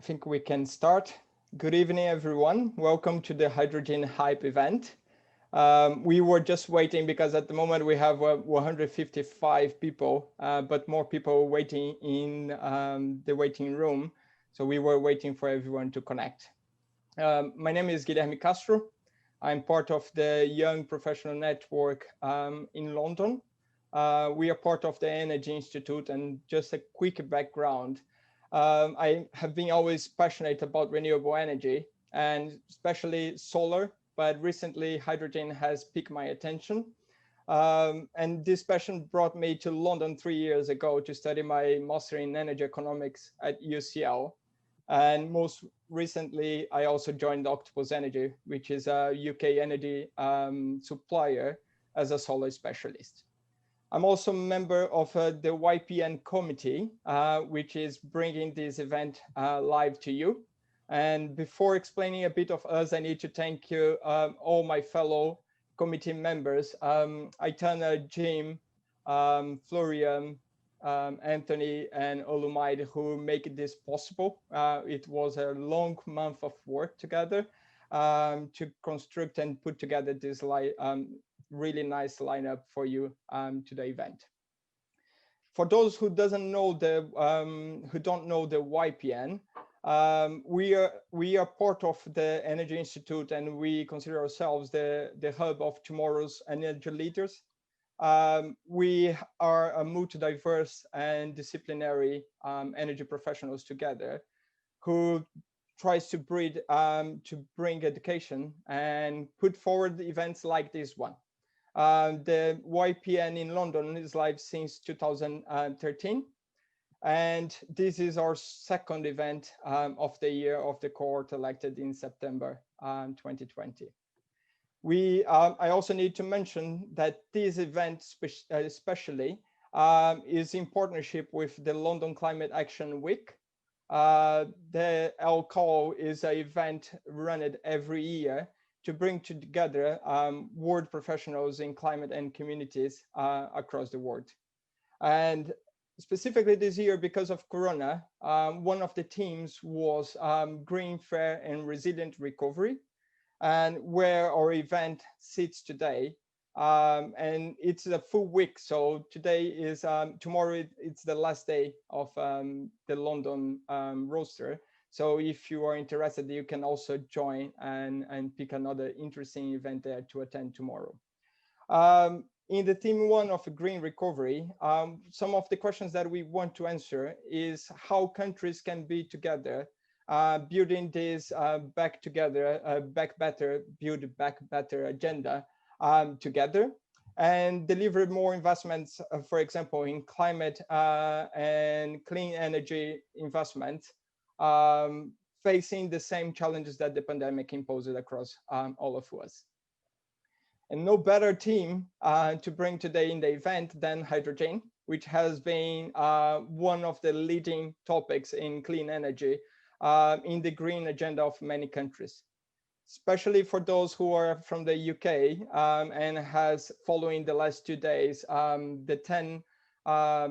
I think we can start. Good evening, everyone. Welcome to the Hydrogen Hype event. We were just waiting because at the moment we have 155 people, but more people waiting in the waiting room. So we were waiting for everyone to connect. My name is Guilherme Castro. I'm part of the Young Professional Network in London. We are part of the Energy Institute, and just a quick background. I have been always passionate about renewable energy and especially solar, but recently hydrogen has piqued my attention. And this passion brought me to London 3 years ago to study my master in energy economics at UCL. And most recently, I also joined Octopus Energy, which is a UK energy supplier, as a solar specialist. I'm also a member of the YPN committee, which is bringing this event live to you. And before explaining a bit of us, I need to thank you, all my fellow committee members, Aitana, Jim, Florian, Anthony, and Olumaid, who make this possible. It was a long month of work together to construct and put together this really nice lineup for you to the event. For those who don't know the YPN, we are part of the Energy Institute, and we consider ourselves the hub of tomorrow's energy leaders. We are a multi-diverse and disciplinary energy professionals together who tries to bring education and put forward events like this one. The YPN in London is live since 2013. And this is our second event of the year of the cohort elected in September 2020. I also need to mention that this event especially is in partnership with the London Climate Action Week. The LCAL is an event run every year to bring together world professionals in climate and communities across the world. And specifically this year, because of Corona, one of the themes was Green, Fair and Resilient Recovery, and where our event sits today. And it's a full week. So today is, tomorrow it's the last day of the London roster. So if you are interested, you can also join and pick another interesting event there to attend tomorrow. In the theme one of green recovery, some of the questions that we want to answer is how countries can be together, building this back together, back better, build back better agenda together, and deliver more investments, for example, in climate and clean energy investment, facing the same challenges that the pandemic imposes across all of us. And no better team to bring today in the event than hydrogen, which has been one of the leading topics in clean energy in the green agenda of many countries, especially for those who are from the UK and has following the last 2 days, the 10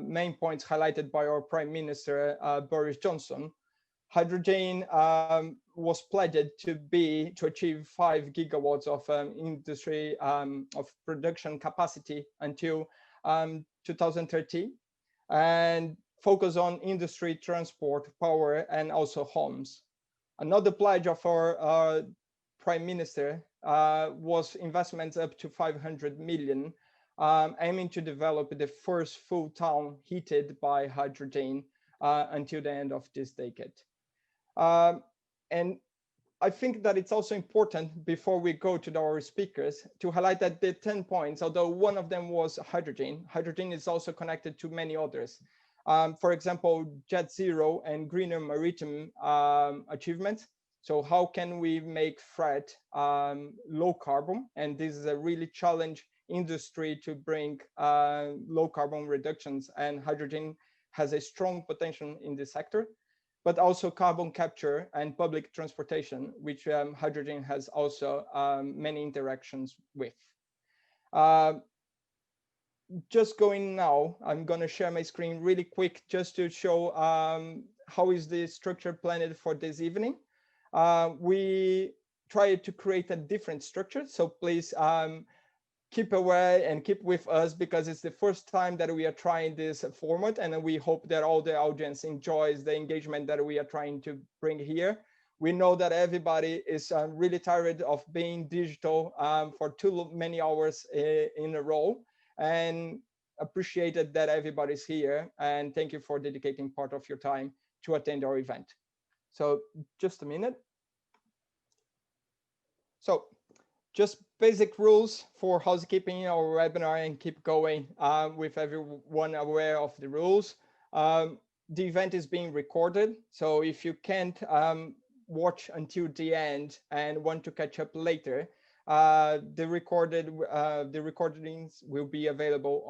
main points highlighted by our Prime Minister, Boris Johnson. Hydrogen was pledged to achieve 5 gigawatts of industry of production capacity until 2030, and focus on industry, transport, power, and also homes. Another pledge of our Prime Minister was investments up to 500 million, aiming to develop the first full town heated by hydrogen until the end of this decade. And I think that it's also important, before we go to our speakers, to highlight that the 10 points, although one of them was hydrogen, hydrogen is also connected to many others. For example, jet zero and greener maritime achievements. So how can we make freight low carbon? And this is a really challenge industry to bring low carbon reductions, and hydrogen has a strong potential in this sector, but also carbon capture and public transportation, which hydrogen has also many interactions with. Just going now, I'm going to share my screen really quick just to show how is the structure planned for this evening. We try to create a different structure, so please keep away and keep with us, because it's the first time that we are trying this format, and we hope that all the audience enjoys the engagement that we are trying to bring here. We know that everybody is really tired of being digital for too many hours in a row, and appreciated that everybody's here, and thank you for dedicating part of your time to attend our event. So just a minute. So just basic rules for housekeeping our webinar, and keep going with everyone aware of the rules. The event is being recorded, so if you can't watch until the end and want to catch up later, the recordings will be available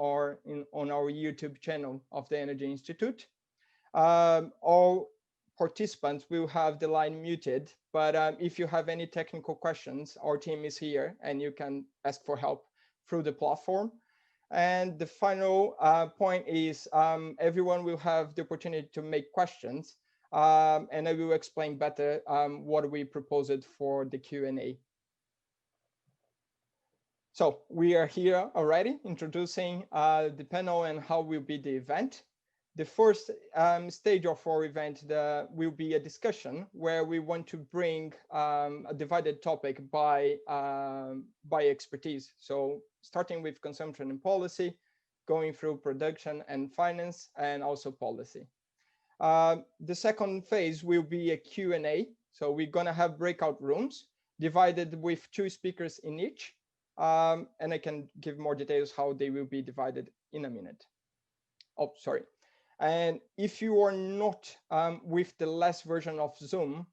on our YouTube channel of the Energy Institute. All participants will have the line muted, but if you have any technical questions, our team is here and you can ask for help through the platform. And the final point is everyone will have the opportunity to make questions, and I will explain better what we proposed for the Q&A. So we are here already introducing the panel and how will be the event. The first stage of our event will be a discussion where we want to bring a divided topic by expertise. So starting with consumption and policy, going through production and finance, and also policy. The second phase will be a Q&A. So we're going to have breakout rooms divided with 2 speakers in each. And I can give more details how they will be divided in a minute. Oh, sorry. And if you are not with the last version of Zoom,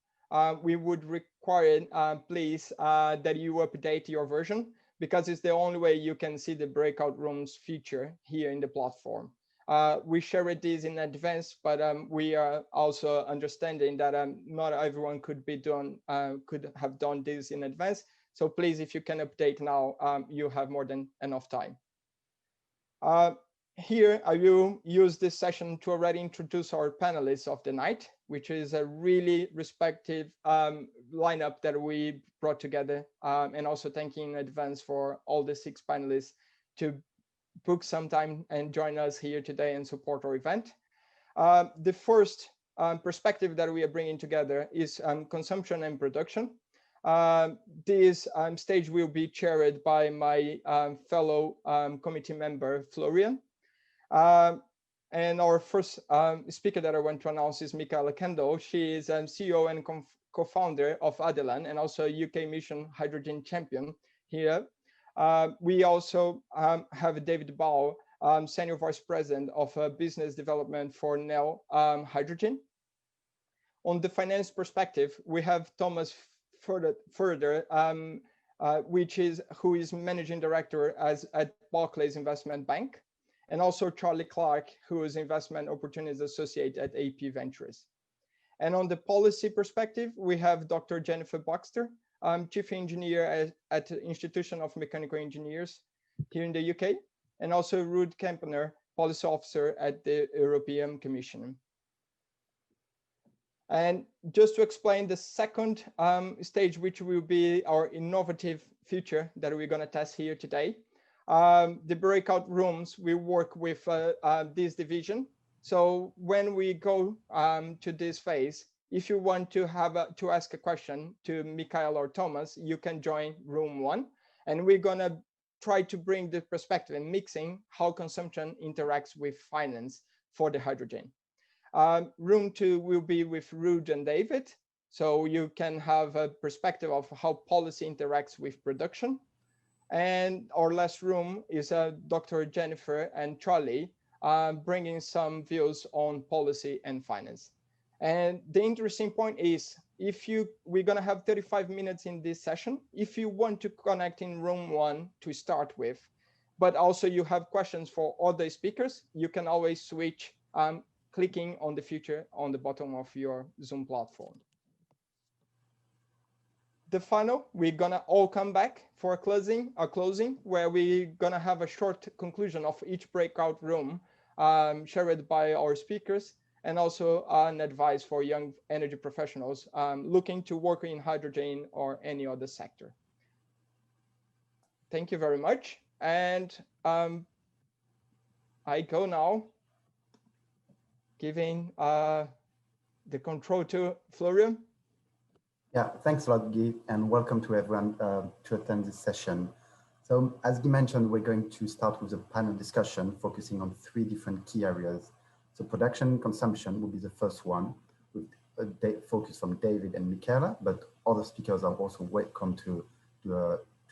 we would require, please, that you update your version, because it's the only way you can see the breakout rooms feature here in the platform. We shared this in advance, but we are also understanding that not everyone could have done this in advance. So please, if you can update now, you have more than enough time. Here, I will use this session to already introduce our panelists of the night, which is a really respected lineup that we brought together, and also thanking in advance for all the 6 panelists to book some time and join us here today and support our event. The first perspective that we are bringing together is consumption and production. This stage will be chaired by my fellow committee member, Florian. And our first speaker that I want to announce is Michaela Kendall. She is CEO and co-founder of Adelan, and also UK Mission Hydrogen Champion here. We also have David Ball, Senior Vice President of Business Development for Nel Hydrogen. On the finance perspective, we have Thomas Fuderer, who is Managing Director at Barclays Investment Bank, and also Charlie Clark, who is Investment Opportunities Associate at AP Ventures. And on the policy perspective, we have Dr. Jennifer Baxter, Chief Engineer at the Institution of Mechanical Engineers here in the UK, and also Ruud Kempener, Policy Officer at the European Commission. And just to explain the second stage, which will be our innovative feature that we're going to test here today. The breakout rooms will work with this division. So when we go to this phase, if you want to ask a question to Michaela or Thomas, you can join room 1. And we're going to try to bring the perspective and mixing how consumption interacts with finance for the hydrogen. Room 2 will be with Ruud and David. So you can have a perspective of how policy interacts with production. And our last room is Dr. Jennifer and Charlie, bringing some views on policy and finance. And the interesting point is, we're going to have 35 minutes in this session. If you want to connect in room 1 to start with, but also you have questions for other speakers, you can always switch clicking on the feature on the bottom of your Zoom platform. The final, we're gonna all come back for a closing, where we're gonna have a short conclusion of each breakout room shared by our speakers, and also an advice for young energy professionals looking to work in hydrogen or any other sector. Thank you very much. And I go now, giving the control to Florian. Yeah, thanks a lot, Guy, and welcome to everyone to attend this session. So as Guy mentioned, we're going to start with a panel discussion focusing on 3 different key areas. So production and consumption will be the first one, with a focus from David and Michaela, but other speakers are also welcome to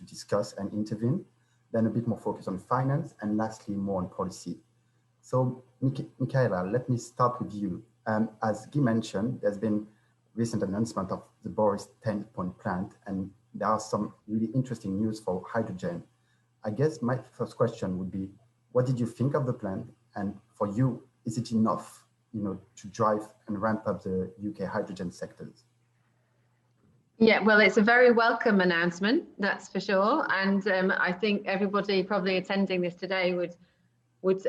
discuss and intervene. Then a bit more focus on finance, and lastly, more on policy. So Michaela, let me start with you. As Guy mentioned, there's been recent announcement of the Boris 10-point plant, and there are some really interesting news for hydrogen. I guess my first question would be, what did you think of the plant? And for you, is it enough, to drive and ramp up the UK hydrogen sectors? Yeah, well, it's a very welcome announcement, that's for sure. And I think everybody probably attending this today would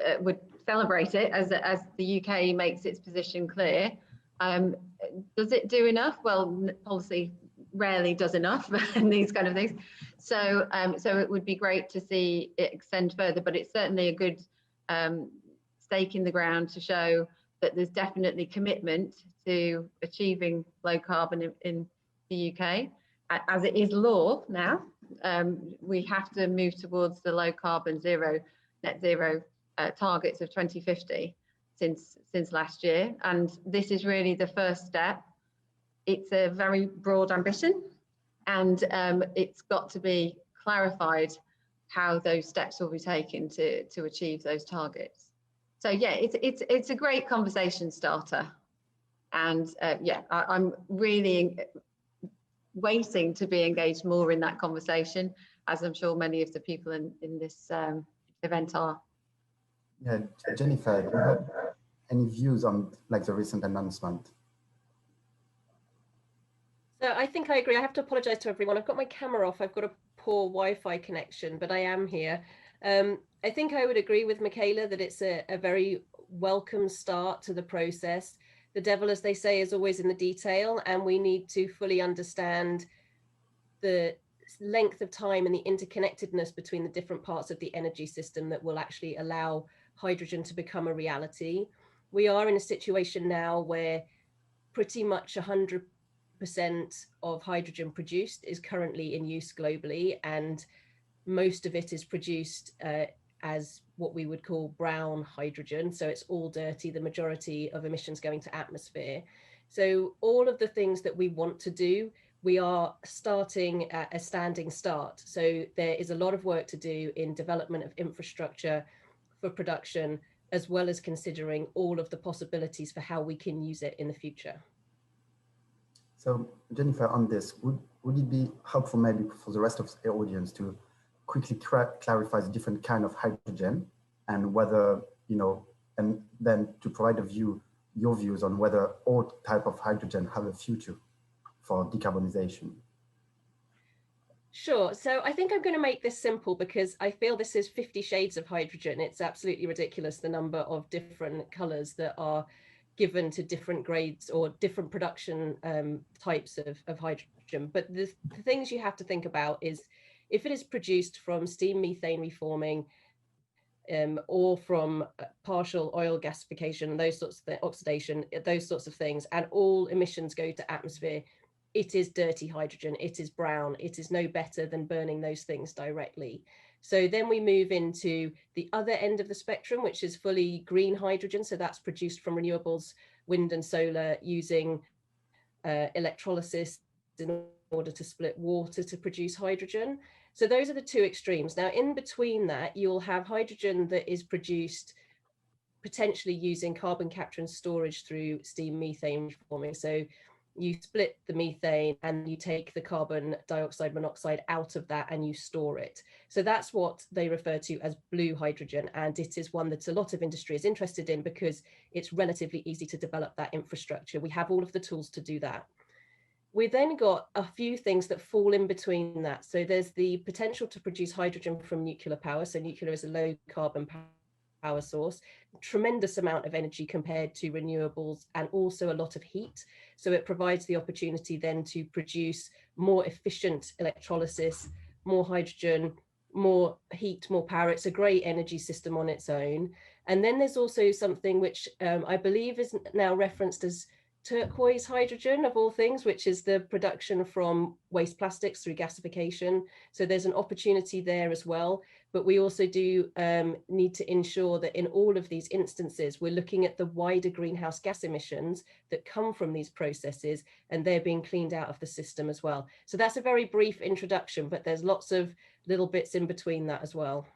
celebrate it as the UK makes its position clear. Does it do enough? Well, policy rarely does enough in these kind of things. So it would be great to see it extend further, but it's certainly a good stake in the ground to show that there's definitely commitment to achieving low carbon in the UK. As it is law now, we have to move towards the low carbon net zero targets of 2050 since last year, and this is really the first step. It's a very broad ambition, and it's got to be clarified how those steps will be taken to achieve those targets. So yeah, it's a great conversation starter, and yeah, I'm really waiting to be engaged more in that conversation, as I'm sure many of the people in this event are. Yeah, Jennifer, do you have any views on the recent announcement? So I think I agree. I have to apologize to everyone. I've got my camera off. I've got a poor Wi-Fi connection, but I am here. I think I would agree with Michaela that it's a very welcome start to the process. The devil, as they say, is always in the detail, and we need to fully understand the length of time and the interconnectedness between the different parts of the energy system that will actually allow hydrogen to become a reality. We are in a situation now where pretty much 100% of hydrogen produced is currently in use globally, and most of it is produced as what we would call brown hydrogen. So it's all dirty, the majority of emissions going to atmosphere. So all of the things that we want to do, we are starting at a standing start. So there is a lot of work to do in development of infrastructure for production, as well as considering all of the possibilities for how we can use it in the future. So Jennifer, on this, would it be helpful maybe for the rest of the audience to quickly clarify the different kind of hydrogen, and whether, and then to provide your views on whether all type of hydrogen have a future for decarbonization? Sure. So I think I'm going to make this simple, because I feel this is 50 shades of hydrogen. It's absolutely ridiculous, the number of different colors that are given to different grades or different production types of hydrogen. But the things you have to think about is, if it is produced from steam methane reforming or from partial oil gasification, those sorts of oxidation, those sorts of things, and all emissions go to atmosphere, it is dirty hydrogen, it is brown, it is no better than burning those things directly. So then we move into the other end of the spectrum, which is fully green hydrogen. So that's produced from renewables, wind and solar, using electrolysis in order to split water to produce hydrogen. So those are the two extremes. Now, in between that, you'll have hydrogen that is produced potentially using carbon capture and storage through steam methane reforming. So you split the methane and you take the carbon dioxide monoxide out of that and you store it. So that's what they refer to as blue hydrogen. And it is one that a lot of industry is interested in, because it's relatively easy to develop that infrastructure. We have all of the tools to do that. We then got a few things that fall in between that. So there's the potential to produce hydrogen from nuclear power. So nuclear is a low carbon power source, tremendous amount of energy compared to renewables, and also a lot of heat. So it provides the opportunity then to produce more efficient electrolysis, more hydrogen, more heat, more power. It's a great energy system on its own. And then there's also something which I believe is now referenced as turquoise hydrogen, of all things, which is the production from waste plastics through gasification. So there's an opportunity there as well. But we also do need to ensure that in all of these instances, we're looking at the wider greenhouse gas emissions that come from these processes, and they're being cleaned out of the system as well. So that's a very brief introduction, but there's lots of little bits in between that as well.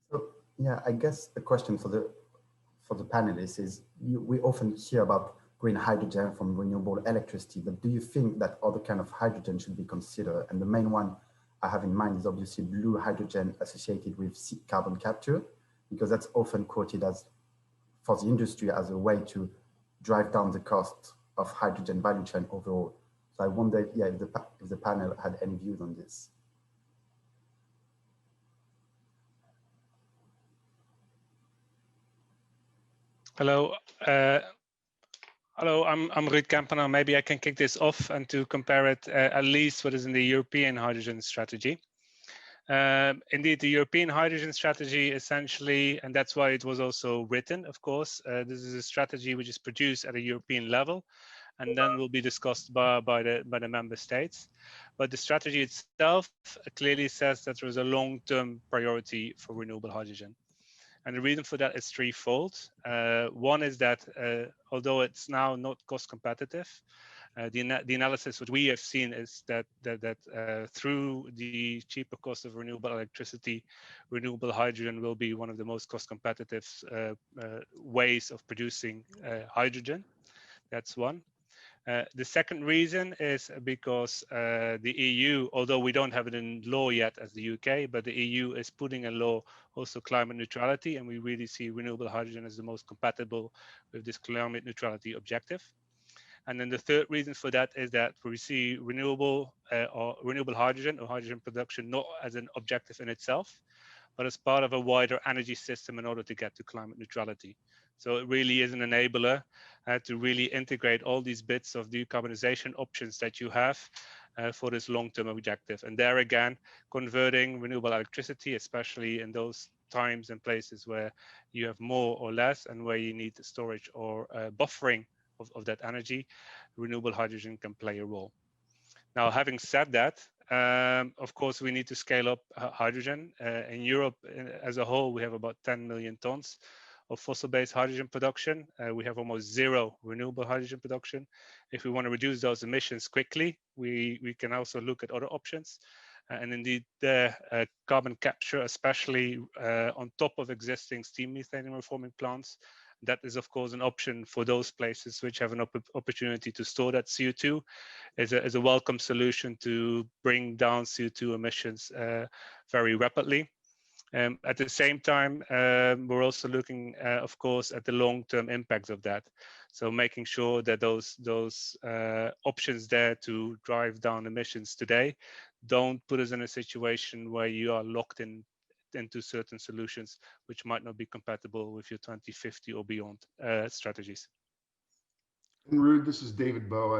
So yeah, I guess the question for the panelists is, we often hear about green hydrogen from renewable electricity, but do you think that other kind of hydrogen should be considered? And the main one I have in mind is obviously blue hydrogen associated with carbon capture, because that's often quoted as, for the industry, as a way to drive down the cost of hydrogen value chain overall. So I wonder, yeah, if the panel had any views on this. Hello. Hello, I'm Ruud Kempenaar. Maybe I can kick this off and to compare it at least what is in the European hydrogen strategy. Indeed, the European hydrogen strategy essentially, and that's why it was also written, of course, this is a strategy which is produced at a European level and then will be discussed by the member states. But the strategy itself clearly says that there is a long-term priority for renewable hydrogen. And the reason for that is threefold. One is that although it's now not cost competitive, the analysis what we have seen is that through the cheaper cost of renewable electricity, renewable hydrogen will be one of the most cost competitive ways of producing hydrogen. That's one. The second reason is because the EU, although we don't have it in law yet as the UK, but the EU is putting in law also climate neutrality, and we really see renewable hydrogen as the most compatible with this climate neutrality objective. And then the third reason for that is that we see renewable hydrogen or hydrogen production not as an objective in itself, but as part of a wider energy system in order to get to climate neutrality. So it really is an enabler to really integrate all these bits of decarbonization options that you have for this long-term objective. And there again, converting renewable electricity, especially in those times and places where you have more or less and where you need storage or buffering of that energy, renewable hydrogen can play a role. Now, having said that, of course, we need to scale up hydrogen. In Europe as a whole, we have about 10 million tons of fossil-based hydrogen production. We have almost zero renewable hydrogen production. If we want to reduce those emissions quickly, we can also look at other options. And indeed, the carbon capture, especially on top of existing steam methane reforming plants, that is, of course, an option for those places which have an opportunity to store that CO2 is a welcome solution to bring down CO2 emissions very rapidly. At the same time, we're also looking, of course, at the long-term impacts of that. So making sure that those options there to drive down emissions today don't put us in a situation where you are locked into certain solutions which might not be compatible with your 2050 or beyond strategies. And Ruud, this is David Bowe.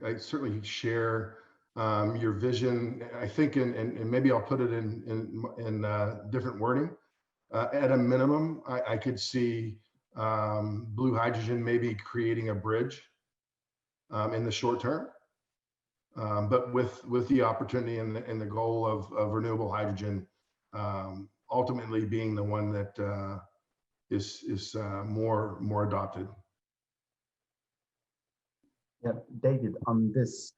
I certainly share your vision. I think, and maybe I'll put it in different wording. At a minimum, I could see blue hydrogen maybe creating a bridge in the short term, but with the opportunity and the goal of renewable hydrogen ultimately being the one that is more adopted. Yeah, David, on this,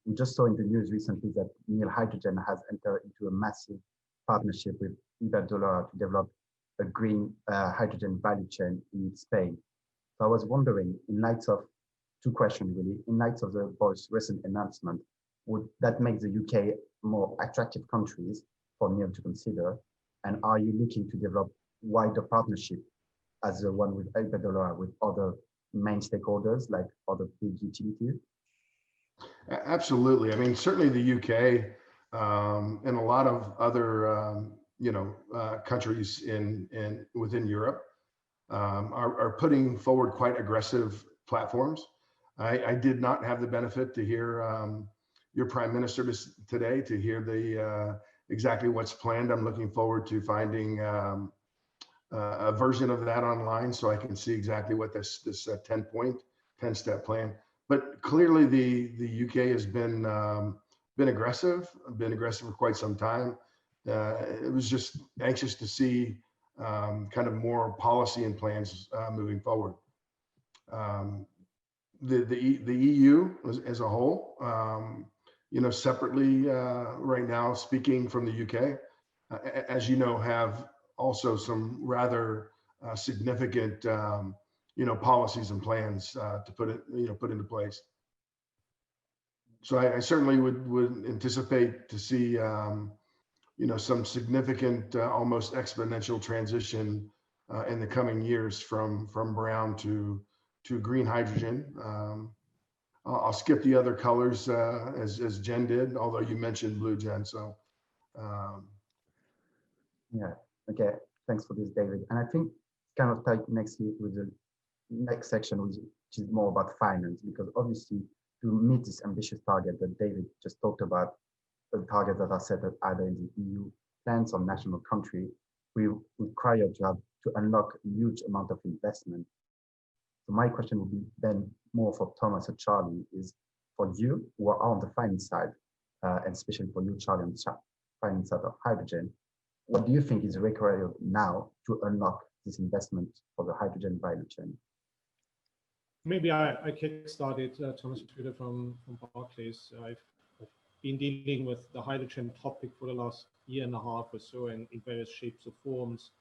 we just saw in the news recently that Neil Hydrogen has entered into a massive partnership with Iberdrola to develop a green hydrogen value chain in Spain. So I was wondering, in light of two questions really, in light of the both recent announcement, would that make the UK more attractive countries for Neil to consider? And are you looking to develop wider partnership as the one with Iberdrola with other main stakeholders like other big utilities? Absolutely. I mean, certainly the UK and a lot of other countries within Europe are putting forward quite aggressive platforms. I did not have the benefit to hear your Prime Minister today, to hear exactly what's planned. I'm looking forward to finding a version of that online so I can see exactly what this 10-step plan. But clearly the UK has been aggressive for quite some time. It was just anxious to see kind of more policy and plans moving forward. The EU as a whole, separately right now, speaking from the UK, as you know, have also some rather significant, policies and plans to put into place. So I certainly would anticipate to see, some significant, almost exponential transition in the coming years from brown to green hydrogen. I'll skip the other colors as Jen did, although you mentioned blue, Jen. So yeah, okay, thanks for this, David. And I think kind of tied nextly with the next section, which is more about finance, because obviously to meet this ambitious target that David just talked about, the targets that are set up either in the EU plans or national country, we require to unlock a huge amount of investment. So my question would be then more for Thomas and Charlie, is for you who are on the finance side, and especially for you, Charlie, on the finance side of hydrogen, what do you think is required now to unlock this investment for the hydrogen value chain? Maybe I kick-started, Thomas Fuderer from Barclays. I've been dealing with the hydrogen topic for the last year and a half or so in various shapes or forms.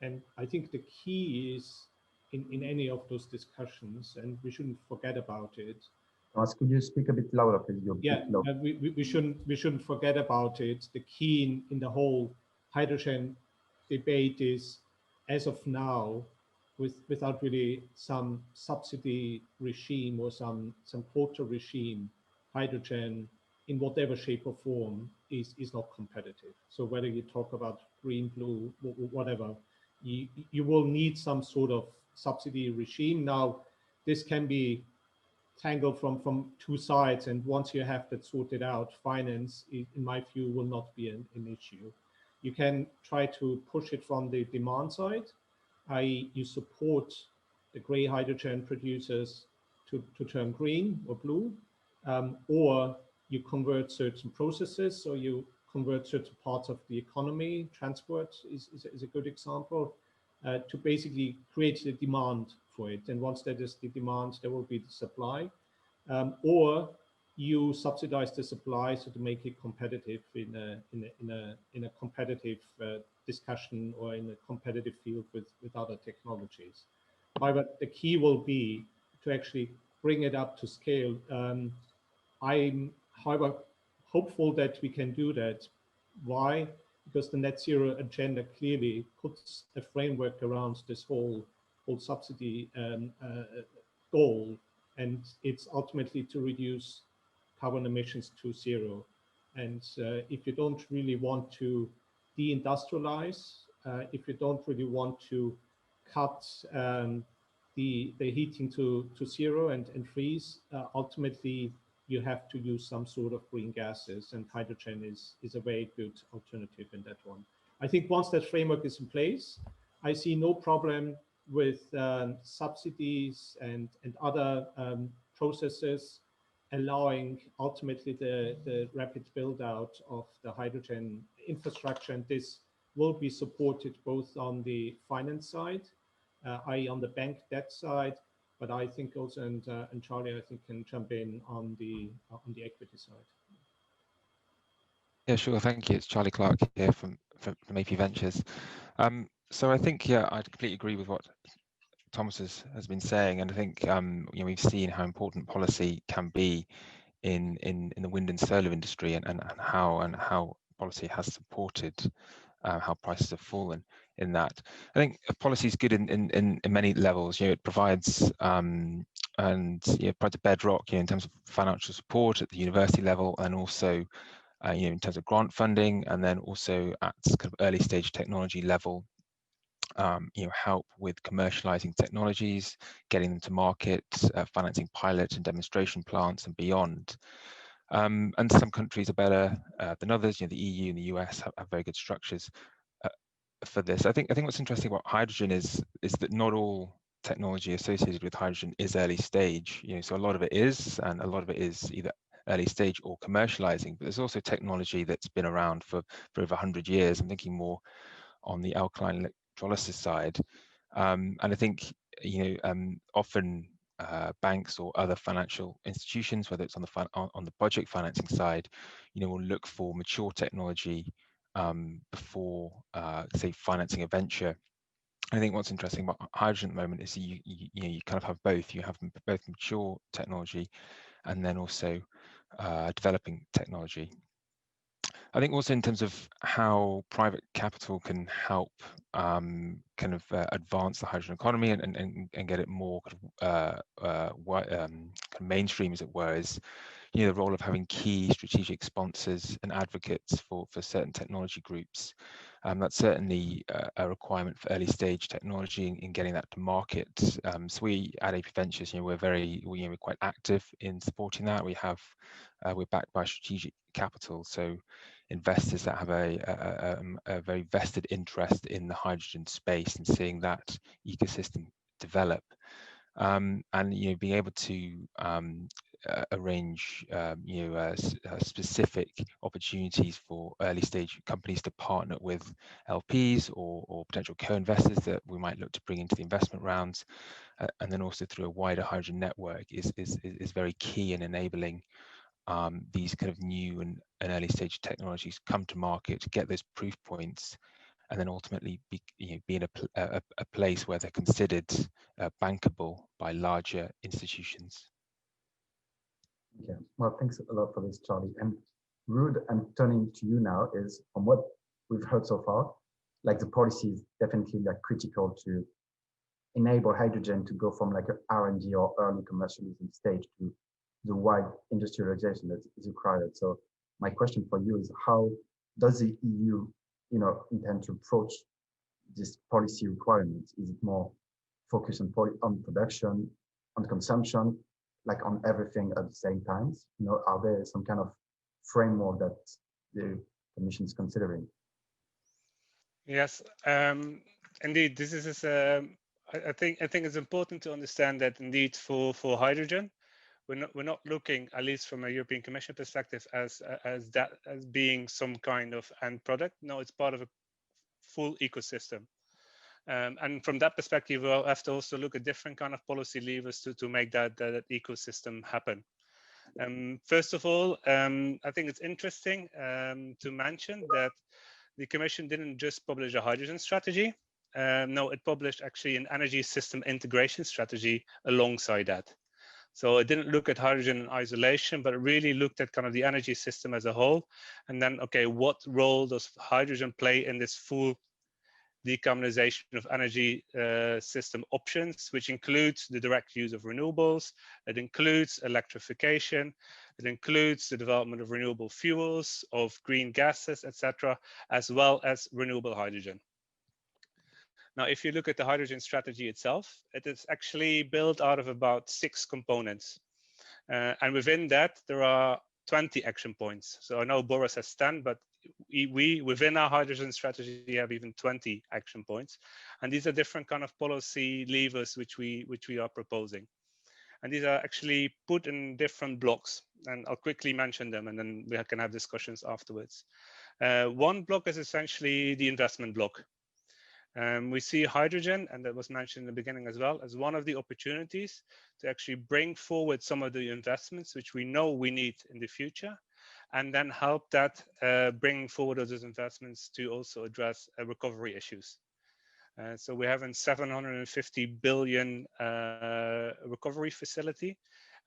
And I think the key is in any of those discussions, and we shouldn't forget about it. Thomas, could you speak a bit louder, please? Yeah, we shouldn't forget about it. The key in the whole hydrogen debate is, as of now, without really some subsidy regime or some quota regime, hydrogen in whatever shape or form is not competitive. So whether you talk about green, blue, whatever, you will need some sort of subsidy regime. Now, this can be tangled from two sides, and once you have that sorted out, finance, in my view, will not be an issue. You can try to push it from the demand side, i.e. you support the gray hydrogen producers to turn green or blue, or you convert certain processes, or you convert certain parts of the economy. Transport is a good example, to basically create the demand for it. And once there is the demand, there will be the supply, or you subsidize the supply so to make it competitive in a competitive discussion or in a competitive field with other technologies. However, the key will be to actually bring it up to scale. I'm, however, hopeful that we can do that. Why? Because the net zero agenda clearly puts a framework around this whole subsidy goal, and it's ultimately to reduce carbon emissions to zero. And if you don't really want to deindustrialize, if you don't really want to cut the heating to zero and freeze, ultimately you have to use some sort of green gases, and hydrogen is a very good alternative in that one. I think once that framework is in place, I see no problem with subsidies and other processes allowing ultimately the rapid build out of the hydrogen infrastructure. And this will be supported both on the finance side, i.e. on the bank debt side, but I think also, and Charlie, I think, can jump in on the equity side. Yeah, sure. Thank you. It's Charlie Clark here from AP Ventures. So I think, yeah, I completely agree with what Thomas has been saying, and I think we've seen how important policy can be in the wind and solar industry, and how policy has supported how prices have fallen in that. I think policy is good in many levels. It provides provides a bedrock in terms of financial support at the university level, and also in terms of grant funding, and then also at kind of early stage technology level, help with commercializing technologies, getting them to market, financing pilot and demonstration plants and beyond. And some countries are better than others. The EU and the US have very good structures for this. I think what's interesting about hydrogen is that not all technology associated with hydrogen is early stage. So a lot of it is, and a lot of it is either early stage or commercializing. But there's also technology that's been around for over 100 years. I'm thinking more on the alkaline electrolysis side, and I think often banks or other financial institutions, whether it's on the project financing side, will look for mature technology before, say, financing a venture. I think what's interesting about hydrogen at the moment is you kind of have both. You have both mature technology and then also developing technology. I think also in terms of how private capital can help kind of advance the hydrogen economy and get it more kind of mainstream, as it were, is the role of having key strategic sponsors and advocates for certain technology groups. That's certainly a requirement for early stage technology in getting that to market. So we at AP Ventures, we're quite active in supporting that. We're backed by strategic capital, so investors that have a very vested interest in the hydrogen space and seeing that ecosystem develop, and being able to arrange specific opportunities for early stage companies to partner with LPs or potential co-investors that we might look to bring into the investment rounds, and then also through a wider hydrogen network is very key in enabling these kind of new and early stage technologies come to market, get those proof points, and then ultimately be in a place where they're considered bankable by larger institutions. Okay, well, thanks a lot for this, Charlie. And Ruud, I'm turning to you now. Is from what we've heard so far, like the policy is definitely critical to enable hydrogen to go from like an R&D or early commercialization stage to the wide industrialization that is required. So my question for you is, how does the EU, intend to approach this policy requirements? Is it more focused on production, on consumption, like on everything at the same time? Are there some kind of framework that the Commission is considering? Yes, indeed. This is I think it's important to understand that indeed for hydrogen, we're not looking, at least from a European Commission perspective, as being some kind of end product. No, it's part of a full ecosystem. And from that perspective, we'll have to also look at different kind of policy levers to make that ecosystem happen. First of all, I think it's interesting to mention that the Commission didn't just publish a hydrogen strategy. No, it published actually an energy system integration strategy alongside that. So it didn't look at hydrogen in isolation, but it really looked at kind of the energy system as a whole. And then, okay, what role does hydrogen play in this full decarbonization of energy system options, which includes the direct use of renewables, it includes electrification, it includes the development of renewable fuels, of green gases, etc., as well as renewable hydrogen. Now, if you look at the hydrogen strategy itself, it is actually built out of about 6 components. And within that, there are 20 action points. So I know Boris has 10, but we within our hydrogen strategy have even 20 action points. And these are different kind of policy levers which we are proposing. And these are actually put in different blocks. And I'll quickly mention them, and then we can have discussions afterwards. One block is essentially the investment block. We see hydrogen, and that was mentioned in the beginning as well, as one of the opportunities to actually bring forward some of the investments which we know we need in the future, and then help that bring forward those investments to also address recovery issues. So we have a 750 billion recovery facility,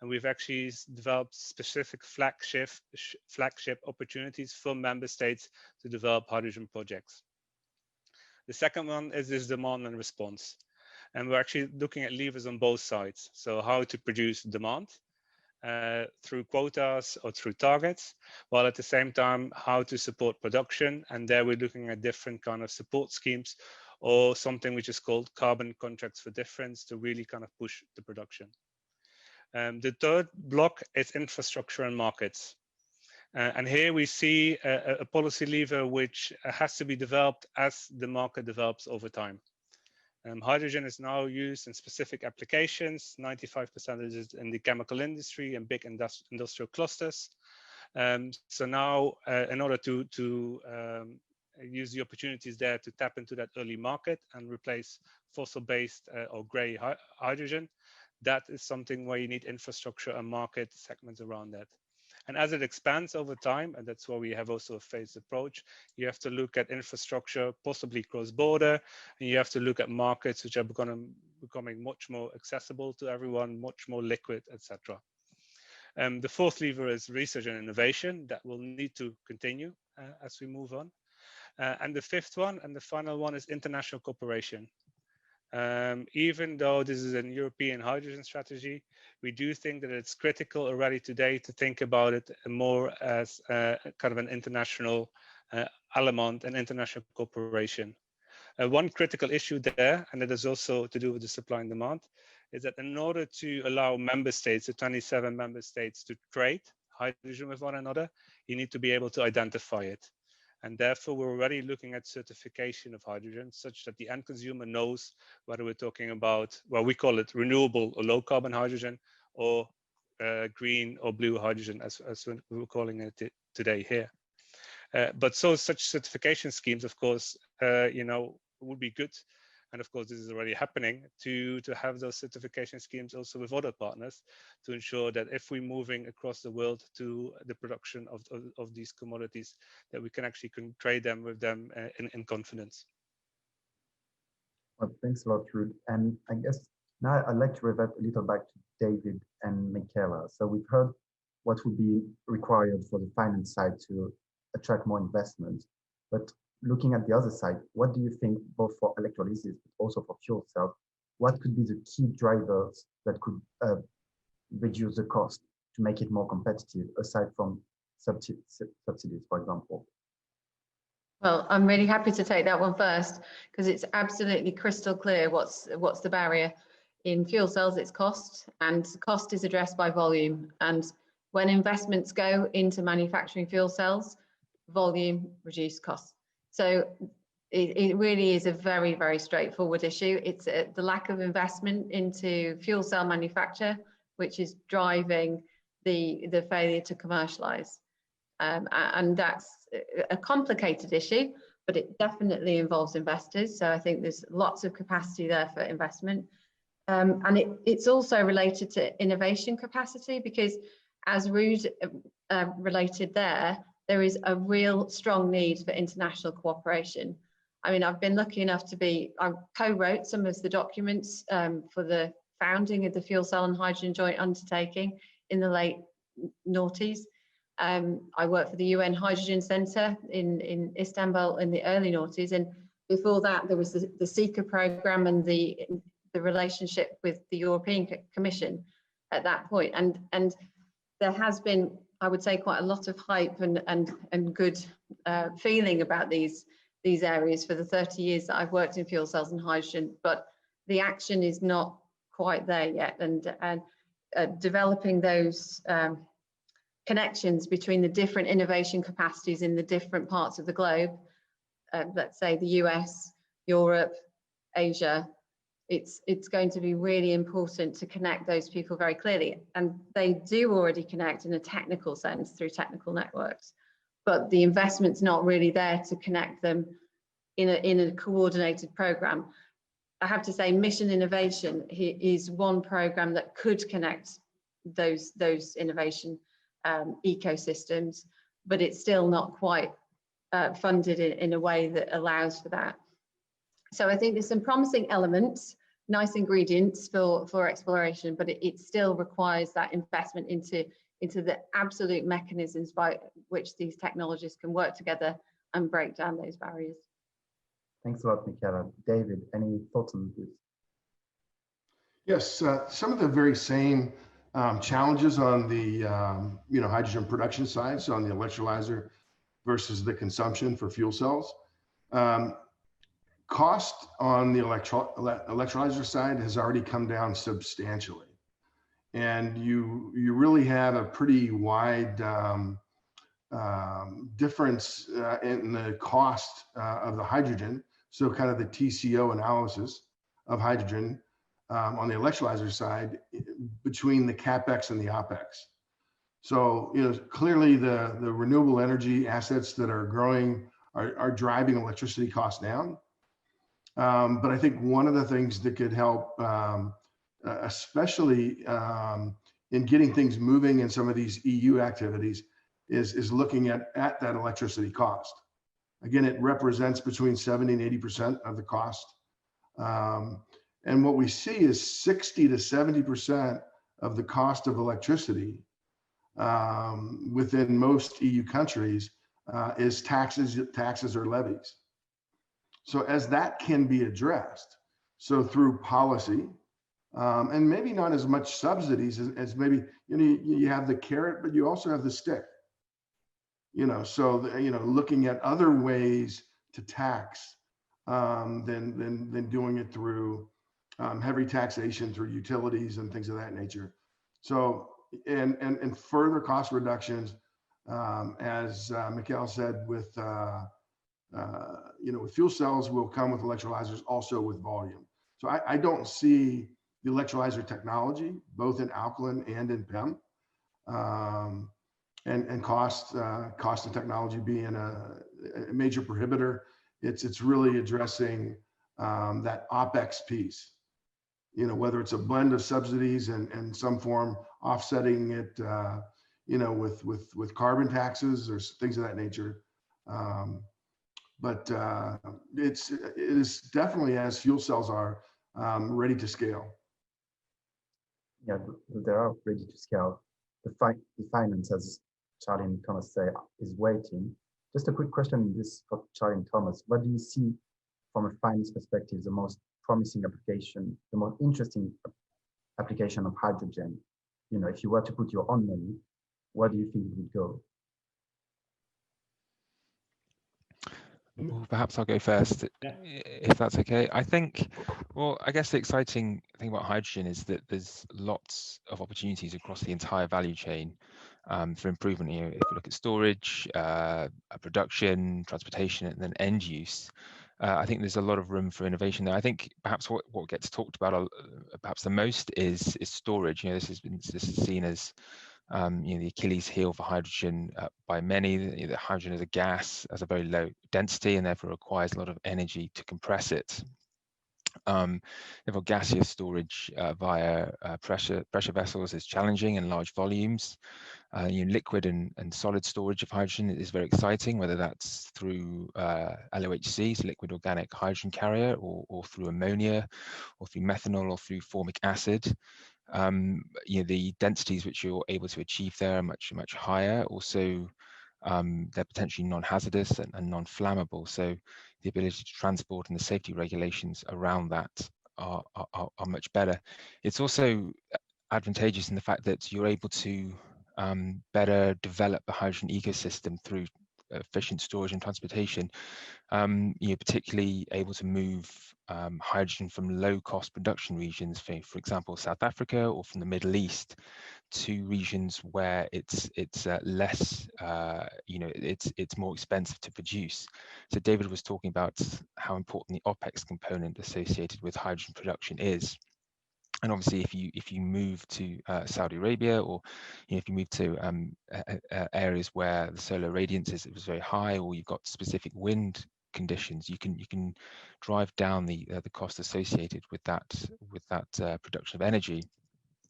and we've actually developed specific flagship opportunities for member states to develop hydrogen projects. The second one is this demand and response. And we're actually looking at levers on both sides. So how to produce demand through quotas or through targets, while at the same time how to support production. And there we're looking at different kind of support schemes or something which is called carbon contracts for difference to really kind of push the production. The third block is infrastructure and markets. And here we see a policy lever which has to be developed as the market develops over time. Hydrogen is now used in specific applications. 95% is in the chemical industry and big industrial clusters. So now, in order to use the opportunities there to tap into that early market and replace fossil-based or grey hydrogen, that is something where you need infrastructure and market segments around that. And as it expands over time, and that's why we have also a phased approach, you have to look at infrastructure, possibly cross-border, and you have to look at markets which are becoming much more accessible to everyone, much more liquid, etc. The fourth lever is research and innovation that will need to continue as we move on. And the fifth one and the final one is international cooperation. Even though this is a European hydrogen strategy, we do think that it's critical already today to think about it more as kind of an international element and international cooperation. One critical issue there, and it is also to do with the supply and demand, is that in order to allow member states, the 27 member states, to trade hydrogen with one another, you need to be able to identify it. And therefore, we're already looking at certification of hydrogen such that the end consumer knows whether we're talking about, well, we call it renewable or low carbon hydrogen, or green or blue hydrogen, as we're calling it today here. But such certification schemes, of course, would be good. And of course, this is already happening to have those certification schemes also with other partners to ensure that if we're moving across the world to the production of these commodities, that we can actually trade them with them in confidence. Well, thanks a lot, Ruud. And I guess now I'd like to revert a little back to David and Michaela. So we've heard what would be required for the finance side to attract more investment, but looking at the other side, what do you think, both for electrolysis but also for fuel cells, what could be the key drivers that could reduce the cost to make it more competitive, aside from subsidies, for example? Well, I'm really happy to take that one first, because it's absolutely crystal clear what's the barrier. In fuel cells, it's cost, and cost is addressed by volume. And when investments go into manufacturing fuel cells, volume reduce costs. So it really is a very, very straightforward issue. It's the lack of investment into fuel cell manufacture, which is driving the failure to commercialize. And that's a complicated issue, but it definitely involves investors. So I think there's lots of capacity there for investment. And it's also related to innovation capacity, because as Ruud related there is a real strong need for international cooperation. I mean, I've been lucky enough I co-wrote some of the documents for the founding of the Fuel Cell and Hydrogen Joint Undertaking in the late noughties. I worked for the UN Hydrogen Centre in Istanbul in the early noughties, and before that there was the Seeker programme and the relationship with the European Commission at that point. And there has been, I would say, quite a lot of hype and good feeling about these areas for the 30 years that I've worked in fuel cells and hydrogen, but the action is not quite there yet. And developing those connections between the different innovation capacities in the different parts of the globe, let's say the US, Europe, Asia, it's going to be really important to connect those people very clearly. And they do already connect in a technical sense through technical networks, but the investment's not really there to connect them in a coordinated program. I have to say, Mission Innovation is one program that could connect those innovation ecosystems, but it's still not quite funded in a way that allows for that. So I think there's some promising elements, nice ingredients for exploration, but it still requires that investment into the absolute mechanisms by which these technologies can work together and break down those barriers. Thanks a lot, Michaela. David, any thoughts on this? Yes, some of the very same challenges on the hydrogen production side, so on the electrolyzer versus the consumption for fuel cells. Cost on the electrolyzer side has already come down substantially, and you really have a pretty wide difference in the cost of the hydrogen. So kind of the TCO analysis of hydrogen on the electrolyzer side between the CapEx and the OpEx. So clearly the renewable energy assets that are growing are driving electricity costs down. But I think one of the things that could help, especially in getting things moving in some of these EU activities, is looking at that electricity cost. Again, it represents between 70 and 80% of the cost. And what we see is 60 to 70% of the cost of electricity within most EU countries is taxes or levies. So as that can be addressed, so through policy, and maybe not as much subsidies as maybe, you have the carrot, but you also have the stick. So looking at other ways to tax than doing it through heavy taxation through utilities and things of that nature. So and further cost reductions, as Michaela said, with with fuel cells will come with electrolyzers, also with volume. So I don't see the electrolyzer technology, both in alkaline and in PEM, and cost of technology being a major prohibitor. It's really addressing that OpEx piece. Whether it's a blend of subsidies and some form offsetting it, with carbon taxes or things of that nature. But it is definitely, as fuel cells are, ready to scale. Yeah, they are ready to scale. The finance, as Charlie and Thomas say, is waiting. Just a quick question this for Charlie and Thomas. What do you see from a finance perspective, the most promising application, the most interesting application of hydrogen? If you were to put your own money, where do you think it would go? Well, perhaps I'll go first, if that's okay. I guess the exciting thing about hydrogen is that there's lots of opportunities across the entire value chain for improvement. If you look at storage, production, transportation, and then end use, I think there's a lot of room for innovation there. I think perhaps what gets talked about perhaps the most is storage. This is seen as the Achilles heel for hydrogen by many. The hydrogen as a gas has a very low density and therefore requires a lot of energy to compress it. Therefore, gaseous storage via pressure vessels is challenging in large volumes. Liquid and solid storage of hydrogen is very exciting, whether that's through LOHC, so liquid organic hydrogen carrier, or through ammonia, or through methanol, or through formic acid. The densities which you're able to achieve there are much higher. Also, they're potentially non-hazardous and non-flammable. So the ability to transport and the safety regulations around that are much better. It's also advantageous in the fact that you're able to better develop the hydrogen ecosystem through efficient storage and transportation. You're particularly able to move hydrogen from low-cost production regions, for example, South Africa, or from the Middle East, to regions where it's less, it's more expensive to produce. So David was talking about how important the OpEx component associated with hydrogen production is. And obviously, if you move to Saudi Arabia, or if you move to areas where the solar radiance is very high, or you've got specific wind conditions, you can drive down the cost associated with that production of energy.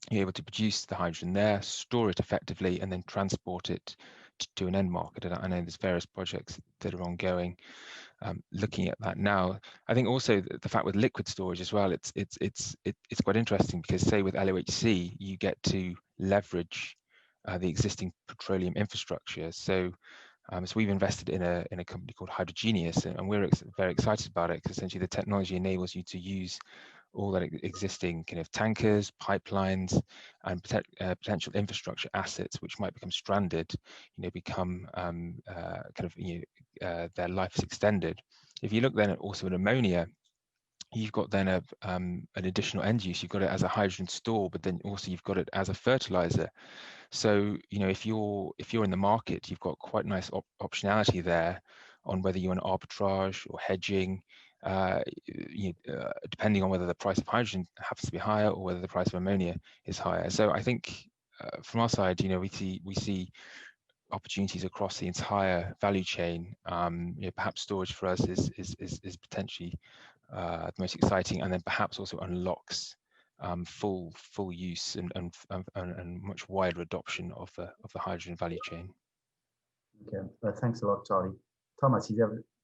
You're able to produce the hydrogen there, store it effectively, and then transport it to an end market. And I know there's various projects that are ongoing looking at that now. I think also the fact with liquid storage as well, it's quite interesting, because say with LOHC, you get to leverage the existing petroleum infrastructure. So we've invested in a company called Hydrogenius, and we're very excited about it, because essentially the technology enables you to use all that existing kind of tankers, pipelines, and potential infrastructure assets which might become stranded, become their life is extended. If you look then also at ammonia, you've got then an additional end use. You've got it as a hydrogen store, but then also you've got it as a fertilizer. So if you're in the market, you've got quite nice optionality there on whether you want arbitrage or hedging, depending on whether the price of hydrogen happens to be higher or whether the price of ammonia is higher. So I think from our side, we see opportunities across the entire value chain. Perhaps storage for us is potentially the most exciting, and then perhaps also unlocks full use and much wider adoption of the hydrogen value chain. Okay, thanks a lot, Charlie. Thomas, is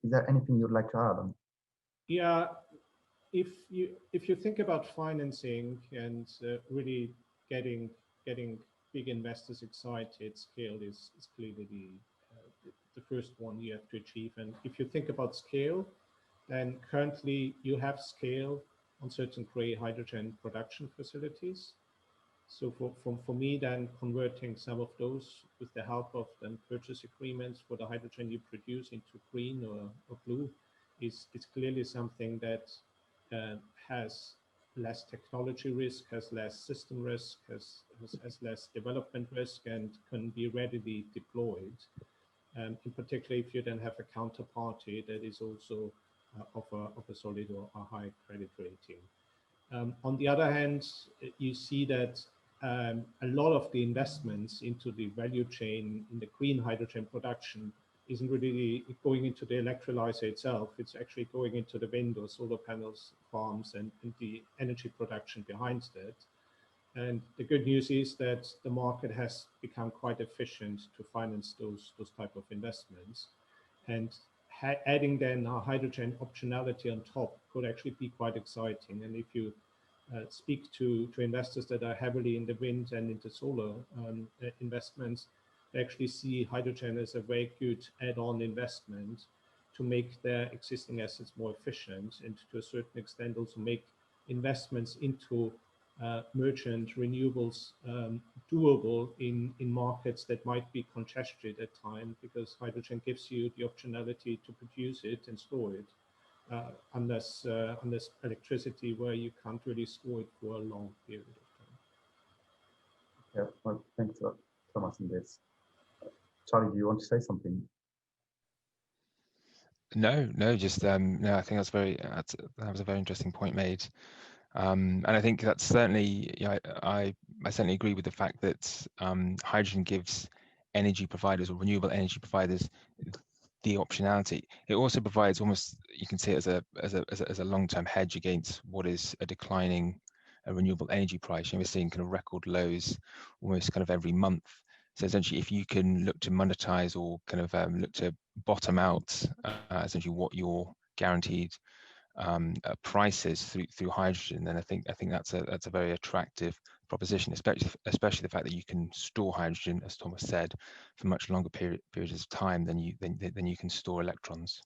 there anything you'd like to add on? Yeah, if you think about financing and really getting big investors excited, scale is clearly the first one you have to achieve. And if you think about scale, then currently you have scale on certain gray hydrogen production facilities. So for me, then converting some of those with the help of then purchase agreements for the hydrogen you produce into green or blue is clearly something that has less technology risk, has less system risk, has less development risk, and can be readily deployed. In particular, if you then have a counterparty that is also of a solid or a high credit rating. On the other hand, you see that a lot of the investments into the value chain in the green hydrogen production isn't really going into the electrolyzer itself. It's actually going into the wind or solar panels farms and the energy production behind that. And the good news is that the market has become quite efficient to finance those type of investments. And adding then a hydrogen optionality on top could actually be quite exciting. And if you speak to investors that are heavily in the wind and into solar investments, they actually see hydrogen as a very good add-on investment to make their existing assets more efficient, and to a certain extent also make investments into merchant renewables doable in markets that might be congested at times, because hydrogen gives you the optionality to produce it and store it, unless electricity where you can't really store it for a long period of time. Yeah, well, thanks a lot, Thomas, in this. Charlie, do you want to say something? No, just no. I think that was a very interesting point made, and I think that's certainly, I certainly agree with the fact that hydrogen gives energy providers or renewable energy providers the optionality. It also provides almost, you can see it as a long-term hedge against what is a declining renewable energy price. We're seeing kind of record lows almost kind of every month. So essentially, if you can look to monetize or kind of look to bottom out essentially what your guaranteed price is through hydrogen, then I think that's a very attractive proposition, especially the fact that you can store hydrogen, as Thomas said, for much longer periods of time than you can store electrons.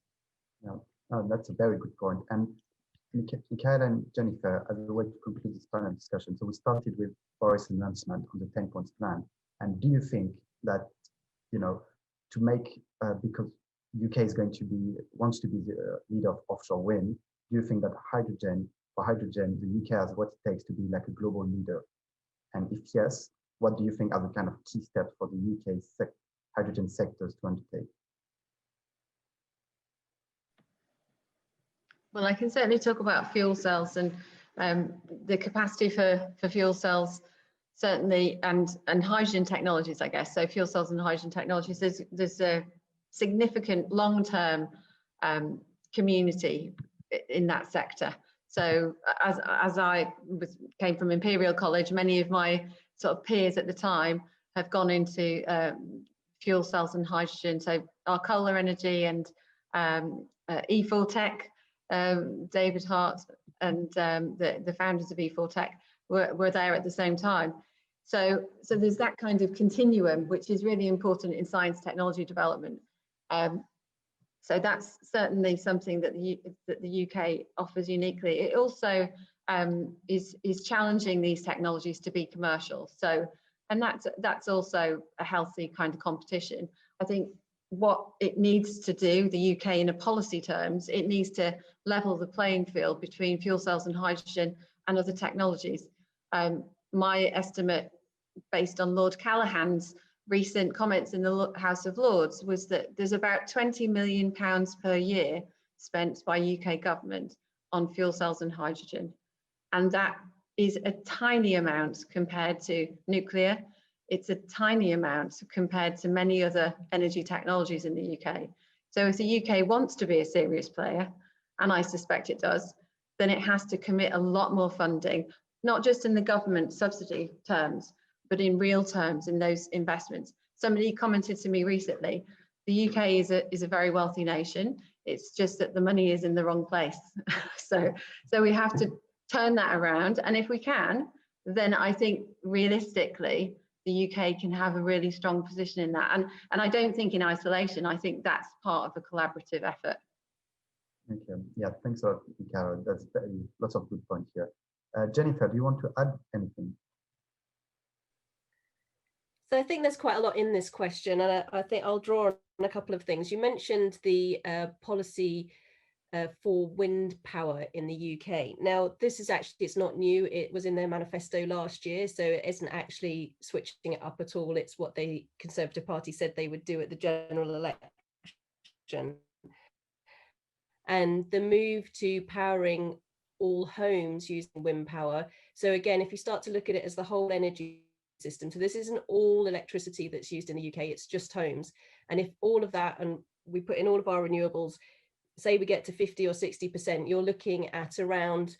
Yeah, that's a very good point. And Michaela and Jennifer, as a way to conclude this panel discussion, so we started with Boris' announcement on the 10-point plan. And do you think that, to make, because UK is wants to be the leader of offshore wind, do you think that for hydrogen, the UK has what it takes to be like a global leader? And if yes, what do you think are the kind of key steps for the UK hydrogen sectors to undertake? Well, I can certainly talk about fuel cells and the capacity for fuel cells, certainly, and hydrogen technologies, I guess. So fuel cells and hydrogen technologies, there's a significant long-term community in that sector. So as I came from Imperial College, many of my sort of peers at the time have gone into fuel cells and hydrogen. So Arcola Energy and E4Tech, David Hart and the founders of E4Tech were there at the same time. So there's that kind of continuum, which is really important in science technology development. So that's certainly something that the UK offers uniquely. It also is challenging these technologies to be commercial. So, and that's also a healthy kind of competition. I think what it needs to do, the UK in a policy terms, it needs to level the playing field between fuel cells and hydrogen and other technologies. My estimate, based on Lord Callaghan's recent comments in the House of Lords, was that there's about £20 million per year spent by UK government on fuel cells and hydrogen. And that is a tiny amount compared to nuclear. It's a tiny amount compared to many other energy technologies in the UK. So if the UK wants to be a serious player, and I suspect it does, then it has to commit a lot more funding, not just in the government subsidy terms, but in real terms in those investments. Somebody commented to me recently, the UK is a very wealthy nation. It's just that the money is in the wrong place. so we have to turn that around. And if we can, then I think realistically, the UK can have a really strong position in that. And I don't think in isolation, I think that's part of a collaborative effort. Thank you. Yeah, thanks a lot, Michaela. That's lots of good points here. Jennifer, do you want to add anything? So I think there's quite a lot in this question, and I think I'll draw on a couple of things. You mentioned the policy for wind power in the UK. Now, this is actually, it's not new. It was in their manifesto last year, so it isn't actually switching it up at all. It's what the Conservative Party said they would do at the general election. And the move to powering all homes using wind power. So again, if you start to look at it as the whole energy system, so this isn't all electricity that's used in the UK, it's just homes. And if all of that, and we put in all of our renewables, say we get to 50 or 60%, you're looking at around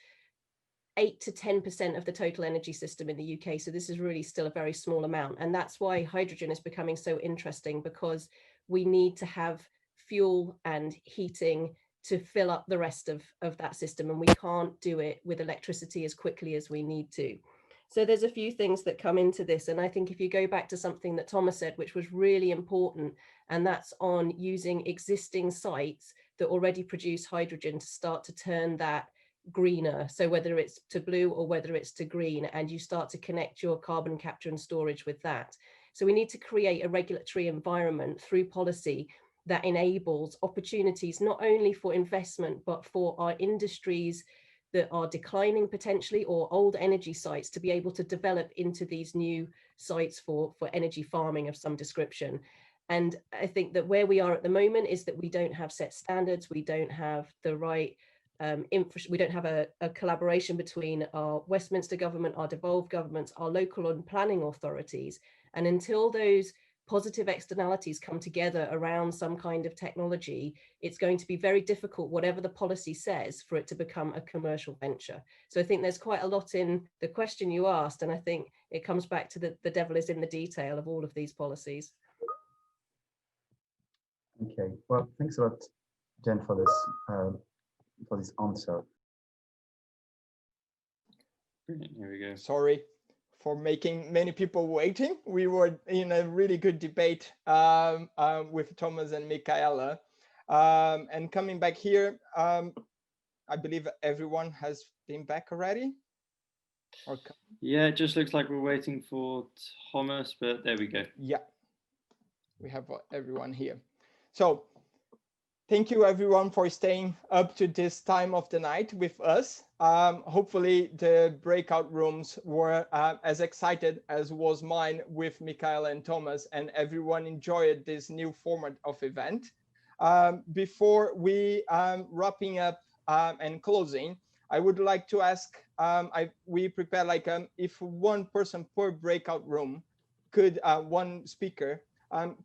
8 to 10% of the total energy system in the UK. So this is really still a very small amount. And that's why hydrogen is becoming so interesting, because we need to have fuel and heating to fill up the rest of that system. And we can't do it with electricity as quickly as we need to. So there's a few things that come into this. And I think if you go back to something that Thomas said, which was really important, and that's on using existing sites that already produce hydrogen to start to turn that greener. So whether it's to blue or whether it's to green, and you start to connect your carbon capture and storage with that. So we need to create a regulatory environment through policy that enables opportunities not only for investment, but for our industries that are declining potentially, or old energy sites, to be able to develop into these new sites for energy farming of some description. And I think that where we are at the moment is that we don't have set standards, we don't have the right we don't have a collaboration between our Westminster government, our devolved governments, our local and planning authorities. And until those positive externalities come together around some kind of technology, it's going to be very difficult, whatever the policy says, for it to become a commercial venture. So I think there's quite a lot in the question you asked, and I think it comes back to the devil is in the detail of all of these policies. Okay, well, thanks a lot, Jen, for this answer. Brilliant. Here we go. Sorry for making many people waiting. We were in a really good debate with Thomas and Michaela. And coming back here, I believe everyone has been back already. Yeah, it just looks like we're waiting for Thomas, but there we go. Yeah, we have everyone here. So thank you everyone for staying up to this time of the night with us. Hopefully the breakout rooms were as excited as was mine with Michaela and Thomas, and everyone enjoyed this new format of event. Before we wrapping up and closing, I would like to ask, we prepare like if one person per breakout room could, one speaker,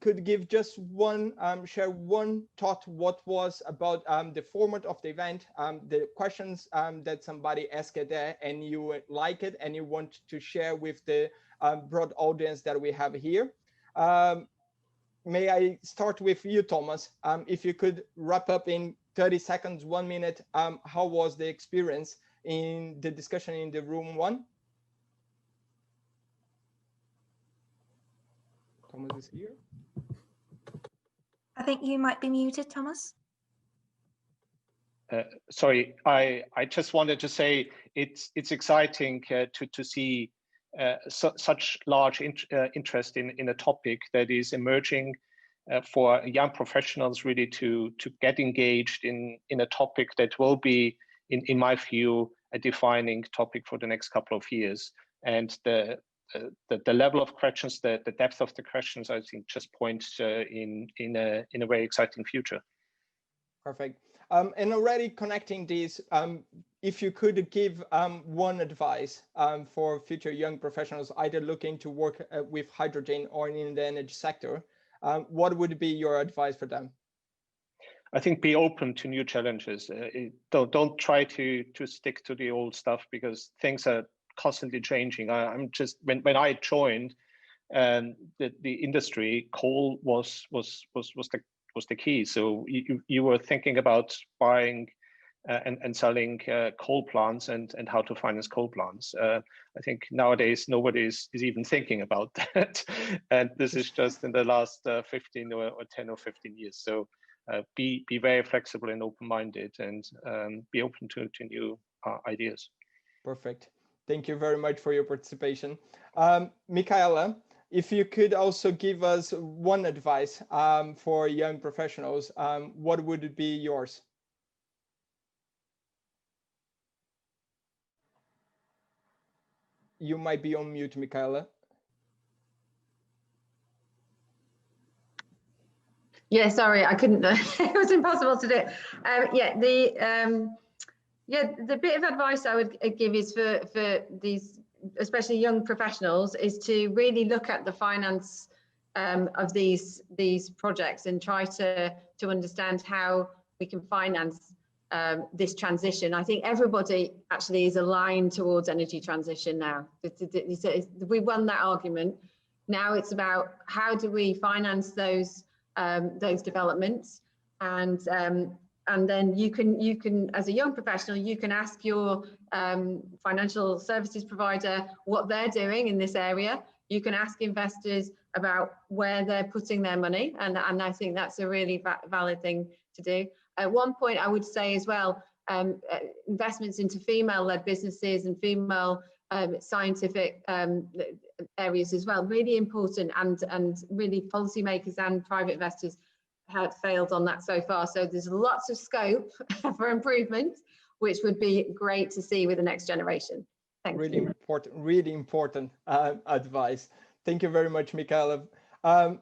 could give just one, share one thought, what was about the format of the event, the questions that somebody asked there and you like it and you want to share with the broad audience that we have here. May I start with you, Thomas? If you could wrap up in 30 seconds, 1 minute, how was the experience in the discussion in the room one? Thomas is here. I think you might be muted, Thomas. sorry, I just wanted to say it's exciting to see such large interest in a topic that is emerging for young professionals really to get engaged in a topic that will be, in my view, a defining topic for the next couple of years. And the level of questions, the depth of the questions, I think, just points in a very exciting future. Perfect. And already connecting these, if you could give one advice for future young professionals, either looking to work with hydrogen or in the energy sector, what would be your advice for them? I think be open to new challenges. Don't try to stick to the old stuff, because things are constantly changing. I'm just when I joined the industry, coal was the key. So you were thinking about buying and selling coal plants and how to finance coal plants. I think nowadays nobody is even thinking about that, and this is just in the last 15 or 10 or 15 years. So be very flexible and open-minded, and be open to new ideas. Perfect. Thank you very much for your participation. Michaela, if you could also give us one advice for young professionals, what would it be yours? You might be on mute, Michaela. Yeah, sorry, I couldn't. It was impossible to do. The bit of advice I would give is for these, especially young professionals, is to really look at the finance of these projects and try to understand how we can finance this transition. I think everybody actually is aligned towards energy transition now. We won that argument. Now it's about how do we finance those developments, and then you can, as a young professional, you can ask your financial services provider what they're doing in this area. You can ask investors about where they're putting their money, and I think that's a really valid thing to do. At one point, I would say as well, investments into female-led businesses and female scientific areas as well, really important, and really policymakers and private investors have failed on that so far. So there's lots of scope for improvement, which would be great to see with the next generation. Thank you. Really important advice. Thank you very much, Michaela.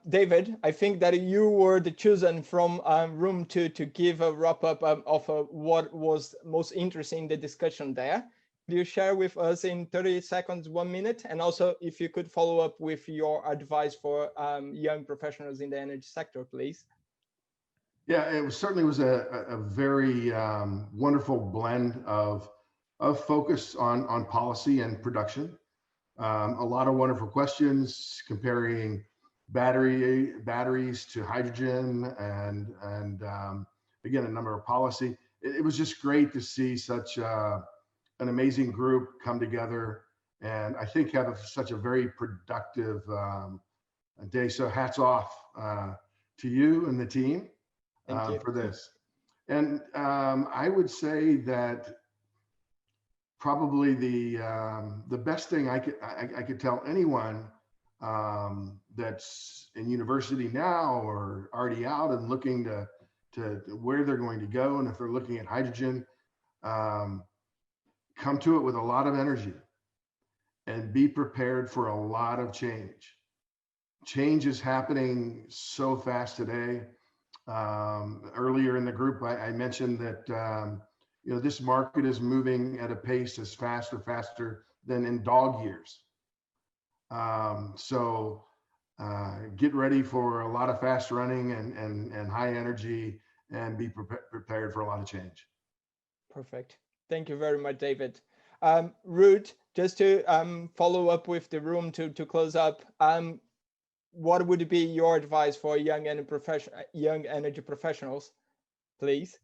David, I think that you were the chosen from room 2 to give a wrap up of what was most interesting in the discussion there. Could you share with us in 30 seconds, 1 minute, and also if you could follow up with your advice for young professionals in the energy sector, please? Yeah, it certainly was a very wonderful blend of focus on policy and production. A lot of wonderful questions comparing batteries to hydrogen, and again, a number of policy. It was just great to see such an amazing group come together, and I think have such a very productive day. So hats off to you and the team for this. And I would say that probably the best thing I could tell anyone that's in university now or already out and looking to where they're going to go, and if they're looking at hydrogen, come to it with a lot of energy and be prepared for a lot of change. Change is happening so fast today. Earlier in the group, I mentioned that this market is moving at a pace that's faster than in dog years. So get ready for a lot of fast running and high energy, and be prepared for a lot of change. Perfect. Thank you very much, David. Ruth, just to follow up with the room to close up, what would be your advice for young energy professionals, please?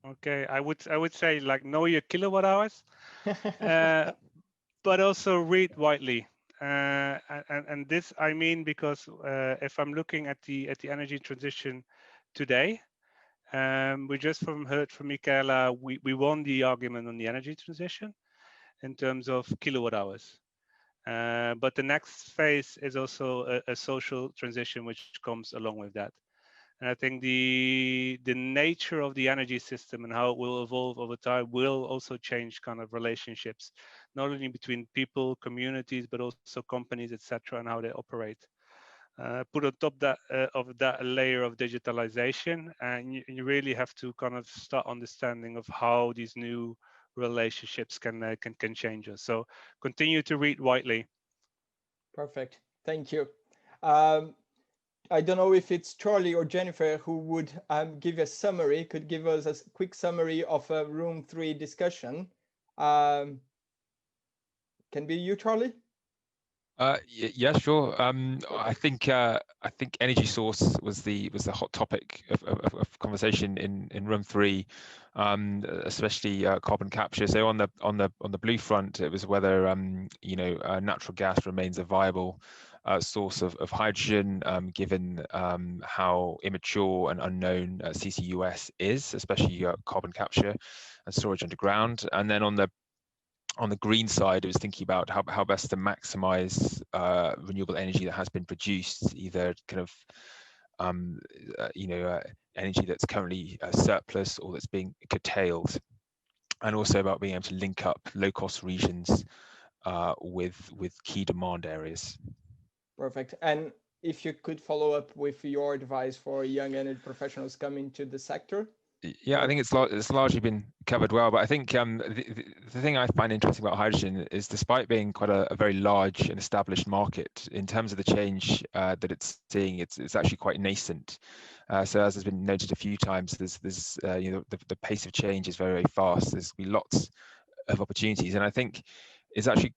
Okay, I would say, like, know your kilowatt hours, but also read widely. And this I mean because if I'm looking at the energy transition today, We just heard from Michaela, we won the argument on the energy transition in terms of kilowatt hours. But the next phase is also a social transition which comes along with that. And I think the nature of the energy system and how it will evolve over time will also change kind of relationships, not only between people, communities, but also companies, etc., and how they operate. Put on top of that a layer of digitalization, and you really have to kind of start understanding of how these new relationships can change us. So continue to read widely. Perfect. Thank you. I don't know if it's Charlie or Jennifer who would give a summary, could give us a quick summary of a room 3 discussion. Can be you, Charlie? Yeah, sure. I think energy source was the hot topic of conversation in room 3, especially carbon capture. So on the blue front, it was whether natural gas remains a viable source of hydrogen, given how immature and unknown CCUS is, especially carbon capture and storage underground. And then on the green side, it was thinking about how best to maximize renewable energy that has been produced, either kind of energy that's currently surplus or that's being curtailed, and also about being able to link up low-cost regions with key demand areas. Perfect. And if you could follow up with your advice for young energy professionals coming to the sector. Yeah, I think it's largely been covered well, but I think the thing I find interesting about hydrogen is, despite being quite a very large and established market, in terms of the change that it's seeing, it's actually quite nascent. So as has been noted a few times, there's the pace of change is very, very fast. There's be lots of opportunities, and I think it's actually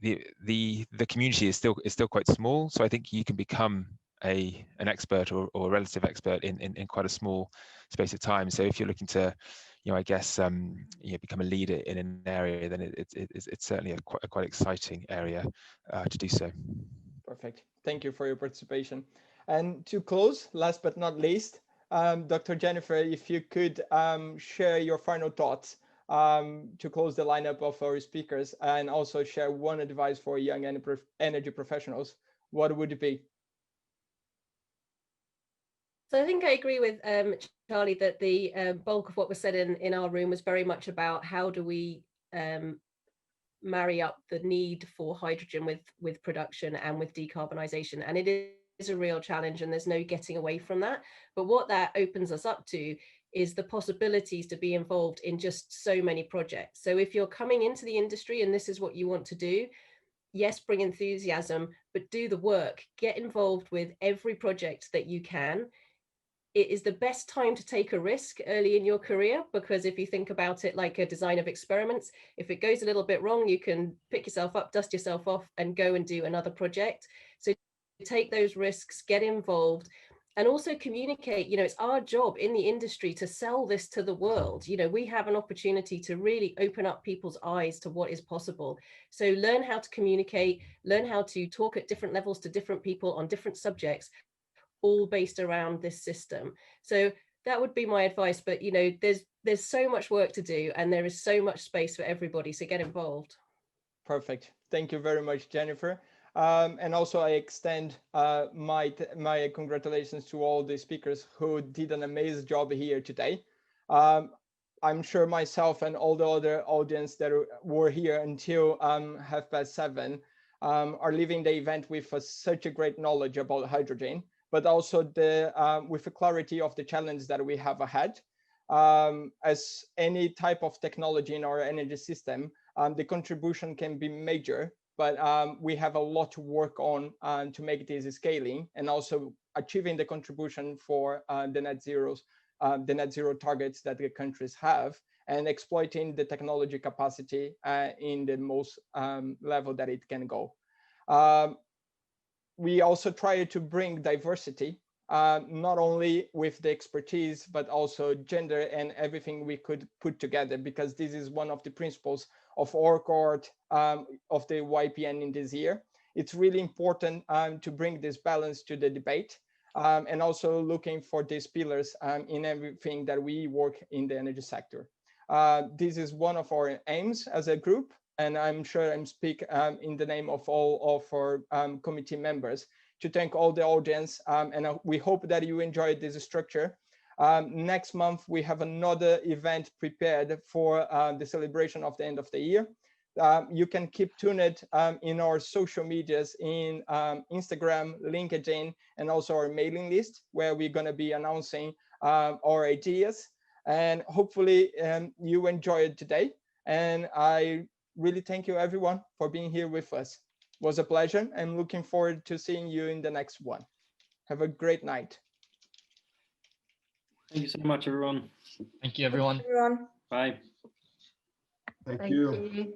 the community is still quite small. So I think you can become an expert or a relative expert in quite a small space of time. So if you're looking to, I guess, become a leader in an area, then it's certainly a quite exciting area to do so. Perfect. Thank you for your participation. And to close, last but not least, Dr. Jennifer, if you could share your final thoughts to close the lineup of our speakers, and also share one advice for young energy professionals, what would it be? So I think I agree with Charlie that the bulk of what was said in our room was very much about how do we marry up the need for hydrogen with production and with decarbonisation. And it is a real challenge, and there's no getting away from that. But what that opens us up to is the possibilities to be involved in just so many projects. So if you're coming into the industry and this is what you want to do, yes, bring enthusiasm, but do the work. Get involved with every project that you can. It is the best time to take a risk early in your career, because if you think about it like a design of experiments, if it goes a little bit wrong, you can pick yourself up, dust yourself off, and go and do another project. So take those risks, get involved, and also communicate. It's our job in the industry to sell this to the world. We have an opportunity to really open up people's eyes to what is possible. So learn how to communicate, learn how to talk at different levels to different people on different subjects, all based around this system. So that would be my advice. But there's so much work to do, and there is so much space for everybody, so get involved. Perfect. Thank you very much, Jennifer. And also I extend my congratulations to all the speakers who did an amazing job here today. I'm sure myself and all the other audience that were here until 7:30 are leaving the event with such a great knowledge about hydrogen, but also with the clarity of the challenge that we have ahead. As any type of technology in our energy system, the contribution can be major, but we have a lot to work on to make this scaling, and also achieving the contribution for the net zero targets that the countries have, and exploiting the technology capacity in the most level that it can go. We also try to bring diversity, not only with the expertise, but also gender and everything we could put together, because this is one of the principles of our cohort of the YPN in this year. It's really important to bring this balance to the debate. and also looking for these pillars in everything that we work in the energy sector. This is one of our aims as a group, and I'm sure I'm speaking in the name of all of our committee members to thank all the audience, and we hope that you enjoyed this structure. Next month, we have another event prepared for the celebration of the end of the year. You can keep tuned in our social medias in Instagram, LinkedIn, and also our mailing list, where we're going to be announcing our ideas. And hopefully you enjoyed today. And I really thank you, everyone, for being here with us. It was a pleasure. I'm looking forward to seeing you in the next one. Have a great night. Thank you so much, everyone. Thank you, everyone. Thank Thank you. you.